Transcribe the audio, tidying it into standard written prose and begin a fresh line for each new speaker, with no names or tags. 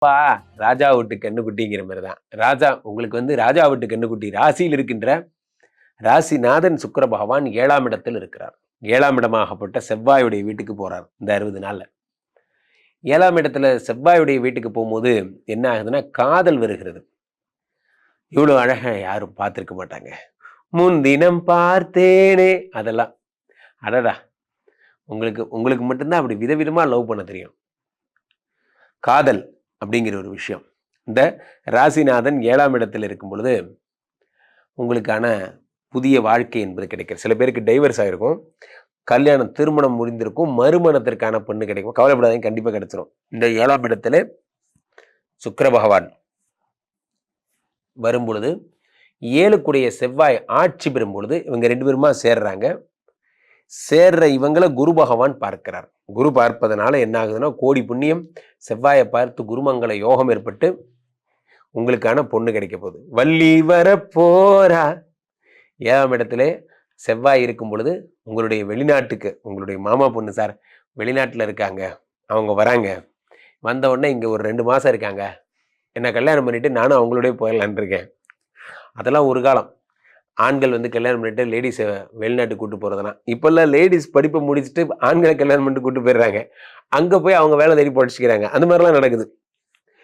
அப்பா ராஜா வீட்டு கண்ணுக்குட்டிங்கிற மாதிரி தான். ராஜா உங்களுக்கு ராஜா வீட்டு கண்ணுக்குட்டி ராசியில் இருக்கின்ற ராசிநாதன் சுக்கிர பகவான் 7ஆம் இடத்தில் இருக்கிறார். 7ஆம் இடமாகப்பட்ட செவ்வாயுடைய வீட்டுக்கு போறார் இந்த 60 நாள்ல. 7ஆம் இடத்துல செவ்வாயுடைய வீட்டுக்கு போகும்போது என்ன ஆகுதுன்னா காதல் வருகிறது. இவ்வளவு அழகா யாரும் பார்த்திருக்க மாட்டாங்க. முன்தினம் பார்த்தேனே அதெல்லாம் அடடா உங்களுக்கு உங்களுக்கு மட்டும்தான் அப்படி விதவிதமா லவ் பண்ண தெரியும். காதல் அப்படிங்கிற ஒரு விஷயம் இந்த ராசிநாதன் 7ஆம் இடத்தில் இருக்கும் பொழுது உங்களுக்கான புதிய வாழ்க்கை என்பது கிடைக்கும். சில பேருக்கு டைவர்ஸ் ஆகிருக்கும், கல்யாணம் திருமணம் முடிந்திருக்கும், மறுமணத்திற்கான பெண்ணு கிடைக்கும். கவலைப்படாதீங்க, கண்டிப்பாக கிடைச்சிரும். இந்த 7ஆம் இடத்துல சுக்கிர பகவான் வரும் பொழுது 7க்குடைய செவ்வாய் ஆட்சி பெறும் பொழுது இவங்க 2 பேருமா சேர்றாங்க. சேர்ற இவங்களை குரு பகவான் பார்க்கிறார். குரு பார்ப்பதனால என்ன ஆகுதுன்னா கோடி புண்ணியம். செவ்வாயை பார்த்து குருமங்கள யோகம் ஏற்பட்டு உங்களுக்கான பொண்ணு கிடைக்க போகுது. வள்ளி வர போரா 7ஆம் இடத்துல செவ்வாய் இருக்கும் பொழுது உங்களுடைய வெளிநாட்டுக்கு உங்களுடைய மாமா பொண்ணு சார் வெளிநாட்டில் இருக்காங்க, அவங்க வராங்க, வந்த உடனே இங்கே ஒரு 2 மாதம் இருக்காங்க, என்னை கல்யாணம் பண்ணிட்டு நானும் அவங்களோடய போயிடலான் இருக்கேன். அதெல்லாம் ஒரு காலம். ஆண்கள் கல்யாணம் பண்ணிட்டு லேடிஸை வெளிநாட்டுக்கு கூட்டு போகிறதுனா, இப்போல்லாம் லேடிஸ் படிப்பை முடிச்சுட்டு ஆண்களை கல்யாணம் பண்ணிட்டு கூட்டு போயிடுறாங்க. அங்கே போய் அவங்க வேலை தேடி படிச்சுக்கிறாங்க. அந்த மாதிரிலாம் நடக்குது.